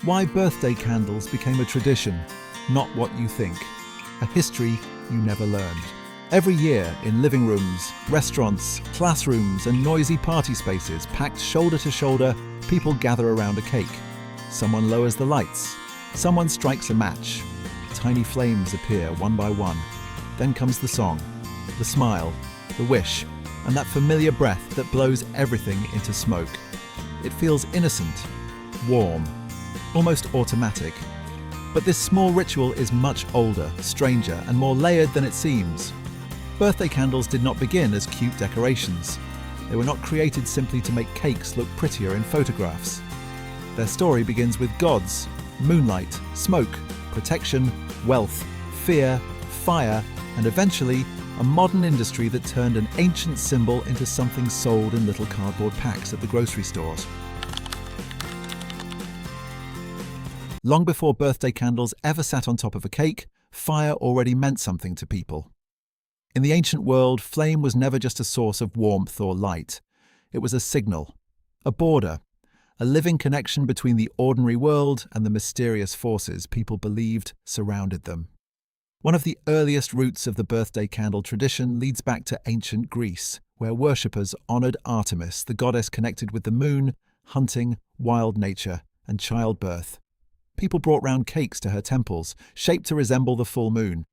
Why birthday candles became a tradition, not what you think. A history you never learned. Every year, in living rooms, restaurants, classrooms, and noisy party spaces packed shoulder to shoulder, people gather around a cake. Someone lowers the lights. Someone strikes a match. Tiny flames appear one by one. Then comes the song, the smile, the wish, and that familiar breath that blows everything into smoke. It feels innocent, warm, almost automatic. But this small ritual is much older, stranger, and more layered than it seems. Birthday candles did not begin as cute decorations. They were not created simply to make cakes look prettier in photographs. Their story begins with gods, moonlight, smoke, protection, wealth, fear, fire, and eventually a modern industry that turned an ancient symbol into something sold in little cardboard packs at the grocery stores. Long before birthday candles ever sat on top of a cake, fire already meant something to people. In the ancient world, flame was never just a source of warmth or light. It was a signal, a border, a living connection between the ordinary world and the mysterious forces people believed surrounded them. One of the earliest roots of the birthday candle tradition leads back to ancient Greece, where worshippers honored Artemis, the goddess connected with the moon, hunting, wild nature, and childbirth. People brought round cakes to her temples, shaped to resemble the full moon.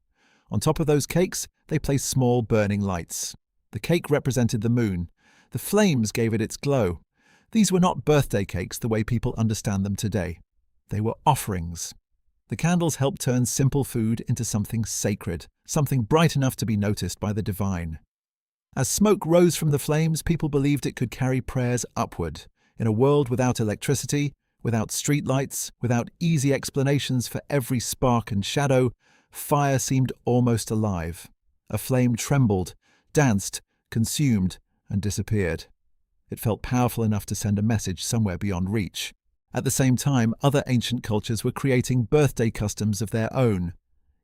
On top of those cakes, they placed small burning lights. The cake represented the moon. The flames gave it its glow. These were not birthday cakes the way people understand them today. They were offerings. The candles helped turn simple food into something sacred, something bright enough to be noticed by the divine. As smoke rose from the flames, people believed it could carry prayers upward. In a world without electricity, without streetlights, without easy explanations for every spark and shadow, fire seemed almost alive. A flame trembled, danced, consumed, and disappeared. It felt powerful enough to send a message somewhere beyond reach. At the same time, other ancient cultures were creating birthday customs of their own.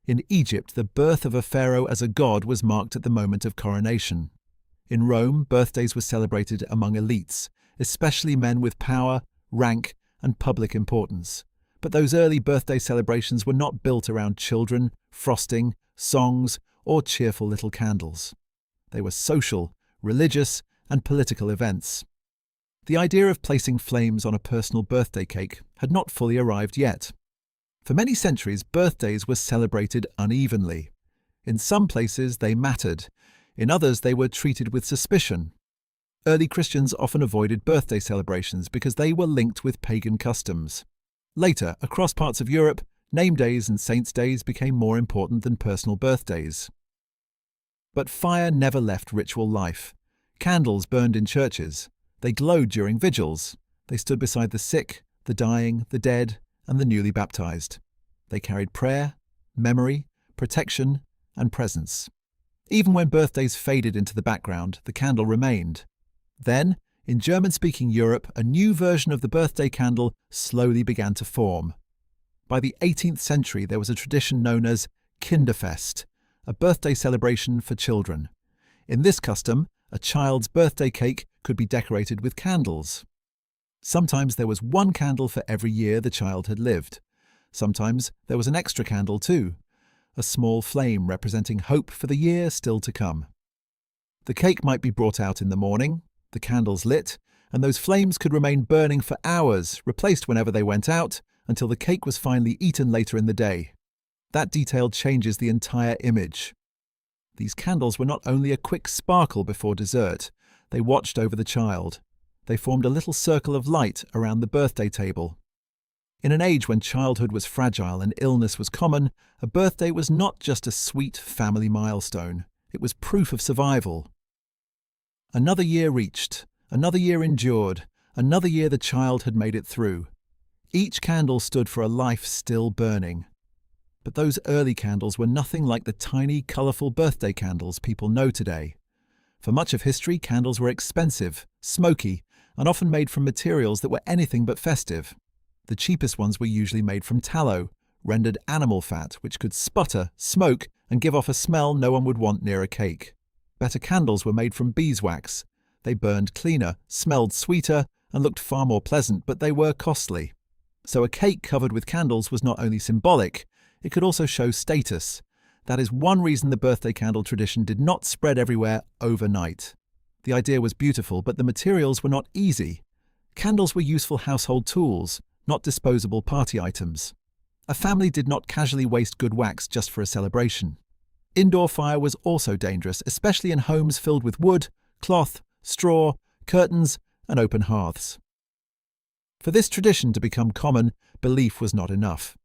In Egypt, the birth of a pharaoh as a god was marked at the moment of coronation. In Rome, birthdays were celebrated among elites, especially men with power, rank, and public importance. But those early birthday celebrations were not built around children, frosting, songs, or cheerful little candles. They were social, religious, and political events. The idea of placing flames on a personal birthday cake had not fully arrived yet. For many centuries, birthdays were celebrated unevenly. In some places, they mattered. In others, they were treated with suspicion. Early Christians often avoided birthday celebrations because they were linked with pagan customs. Later, across parts of Europe, name days and saints' days became more important than personal birthdays. But fire never left ritual life. Candles burned in churches. They glowed during vigils. They stood beside the sick, the dying, the dead, and the newly baptized. They carried prayer, memory, protection, and presence. Even when birthdays faded into the background, the candle remained. Then, in German-speaking Europe, a new version of the birthday candle slowly began to form. By the 18th century, there was a tradition known as Kinderfest, a birthday celebration for children. In this custom, a child's birthday cake could be decorated with candles. Sometimes there was one candle for every year the child had lived. Sometimes there was an extra candle too, a small flame representing hope for the year still to come. The cake might be brought out in the morning, the candles lit, and those flames could remain burning for hours, replaced whenever they went out, until the cake was finally eaten later in the day. That detail changes the entire image. These candles were not only a quick sparkle before dessert, they watched over the child. They formed a little circle of light around the birthday table. In an age when childhood was fragile and illness was common, a birthday was not just a sweet family milestone. It was proof of survival. Another year reached, another year endured, another year the child had made it through. Each candle stood for a life still burning. But those early candles were nothing like the tiny, colourful birthday candles people know today. For much of history, candles were expensive, smoky, and often made from materials that were anything but festive. The cheapest ones were usually made from tallow, rendered animal fat, which could sputter, smoke, and give off a smell no one would want near a cake. Better candles were made from beeswax. They burned cleaner, smelled sweeter, and looked far more pleasant, but they were costly. So a cake covered with candles was not only symbolic, it could also show status. That is one reason the birthday candle tradition did not spread everywhere overnight. The idea was beautiful, but the materials were not easy. Candles were useful household tools, not disposable party items. A family did not casually waste good wax just for a celebration. Indoor fire was also dangerous, especially in homes filled with wood, cloth, straw, curtains, and open hearths. For this tradition to become common, belief was not enough.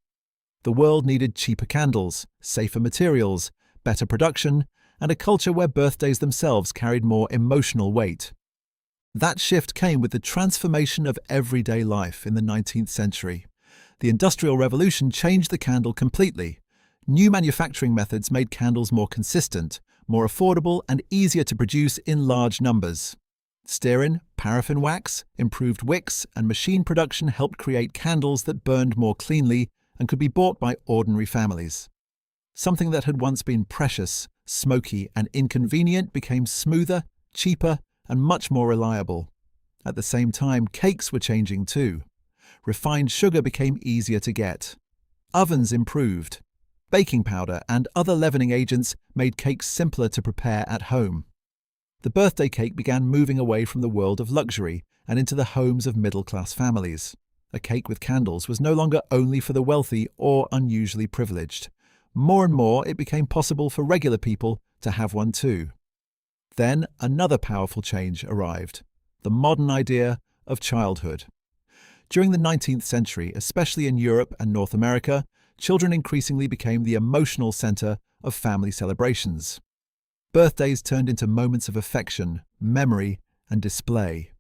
The world needed cheaper candles, safer materials, better production, and a culture where birthdays themselves carried more emotional weight. That shift came with the transformation of everyday life in the 19th century. The Industrial Revolution changed the candle completely. New manufacturing methods made candles more consistent, more affordable, and easier to produce in large numbers. Stearin, paraffin wax, improved wicks, and machine production helped create candles that burned more cleanly and could be bought by ordinary families. Something that had once been precious, smoky, and inconvenient became smoother, cheaper, and much more reliable. At the same time, cakes were changing too. Refined sugar became easier to get. Ovens improved. Baking powder and other leavening agents made cakes simpler to prepare at home. The birthday cake began moving away from the world of luxury and into the homes of middle-class families. A cake with candles was no longer only for the wealthy or unusually privileged. More and more, it became possible for regular people to have one too. Then another powerful change arrived: the modern idea of childhood. During the 19th century, especially in Europe and North America, children increasingly became the emotional center of family celebrations. Birthdays turned into moments of affection, memory, and display.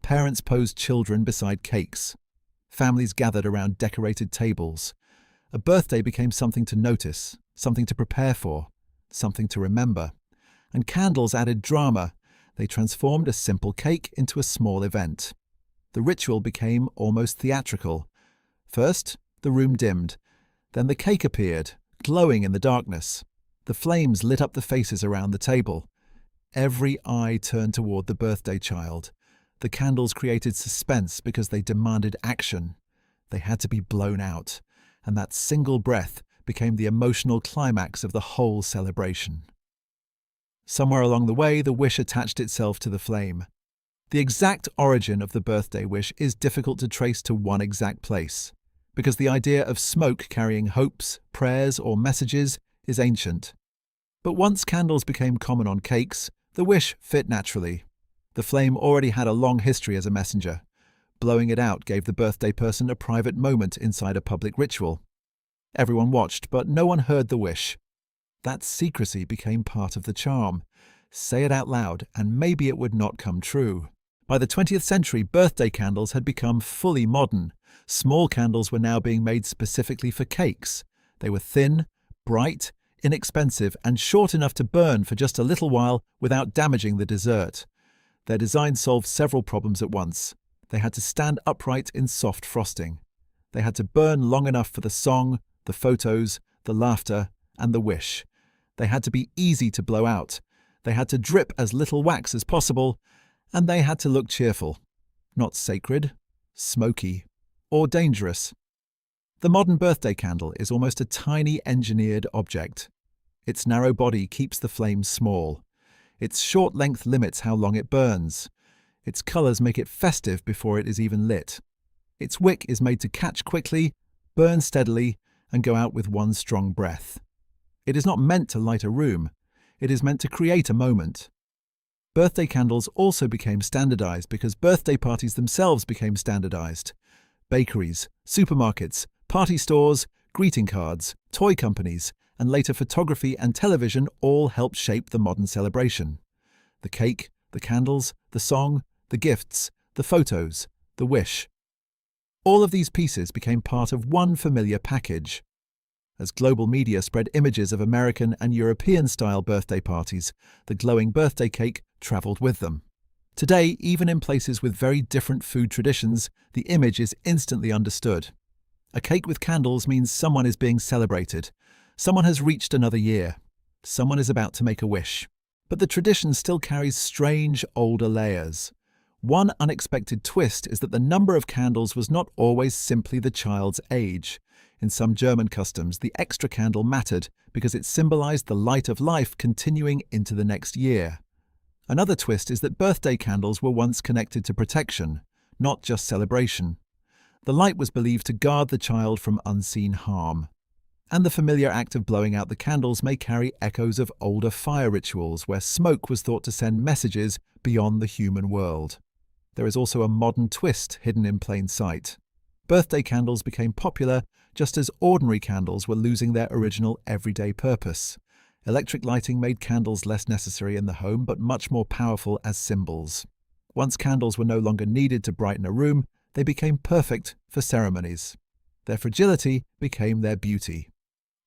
Parents posed children beside cakes. Families gathered around decorated tables. A birthday became something to notice, something to prepare for, something to remember. And candles added drama. They transformed a simple cake into a small event. The ritual became almost theatrical. First, the room dimmed. Then the cake appeared, glowing in the darkness. The flames lit up the faces around the table. Every eye turned toward the birthday child. The candles created suspense because they demanded action. They had to be blown out, and that single breath became the emotional climax of the whole celebration. Somewhere along the way, the wish attached itself to the flame. The exact origin of the birthday wish is difficult to trace to one exact place, because the idea of smoke carrying hopes, prayers, or messages is ancient. But once candles became common on cakes, the wish fit naturally. The flame already had a long history as a messenger. Blowing it out gave the birthday person a private moment inside a public ritual. Everyone watched, but no one heard the wish. That secrecy became part of the charm. Say it out loud, and maybe it would not come true. By the 20th century, birthday candles had become fully modern. Small candles were now being made specifically for cakes. They were thin, bright, inexpensive, and short enough to burn for just a little while without damaging the dessert. Their design solved several problems at once. They had to stand upright in soft frosting. They had to burn long enough for the song, the photos, the laughter, and the wish. They had to be easy to blow out. They had to drip as little wax as possible, and they had to look cheerful, not sacred, smoky, or dangerous. The modern birthday candle is almost a tiny engineered object. Its narrow body keeps the flame small. Its short length limits how long it burns. Its colors make it festive before it is even lit. Its wick is made to catch quickly, burn steadily, and go out with one strong breath. It is not meant to light a room. It is meant to create a moment. Birthday candles also became standardized because birthday parties themselves became standardized. Bakeries, supermarkets, party stores, greeting cards, toy companies, and later photography and television all helped shape the modern celebration. The cake, the candles, the song, the gifts, the photos, the wish. All of these pieces became part of one familiar package. As global media spread images of American and European-style birthday parties, the glowing birthday cake traveled with them. Today, even in places with very different food traditions, the image is instantly understood. A cake with candles means someone is being celebrated. Someone has reached another year. Someone is about to make a wish. But the tradition still carries strange, older layers. One unexpected twist is that the number of candles was not always simply the child's age. In some German customs, the extra candle mattered because it symbolized the light of life continuing into the next year. Another twist is that birthday candles were once connected to protection, not just celebration. The light was believed to guard the child from unseen harm. And the familiar act of blowing out the candles may carry echoes of older fire rituals where smoke was thought to send messages beyond the human world. There is also a modern twist hidden in plain sight. Birthday candles became popular just as ordinary candles were losing their original everyday purpose. Electric lighting made candles less necessary in the home but much more powerful as symbols. Once candles were no longer needed to brighten a room, they became perfect for ceremonies. Their fragility became their beauty.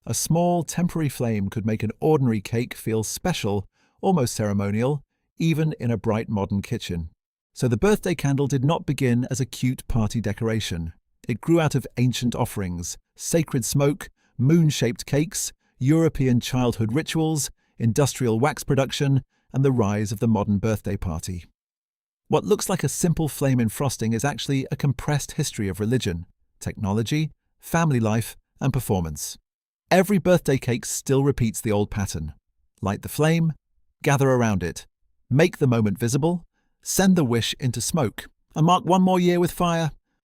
A small, temporary flame could make an ordinary cake feel special, almost ceremonial, even in a bright modern kitchen. So the birthday candle did not begin as a cute party decoration. It grew out of ancient offerings, sacred smoke, moon-shaped cakes, European childhood rituals, industrial wax production, and the rise of the modern birthday party. What looks like a simple flame in frosting is actually a compressed history of religion, technology, family life, and performance. Every birthday cake still repeats the old pattern. Light the flame, gather around it, make the moment visible, send the wish into smoke, and mark one more year with fire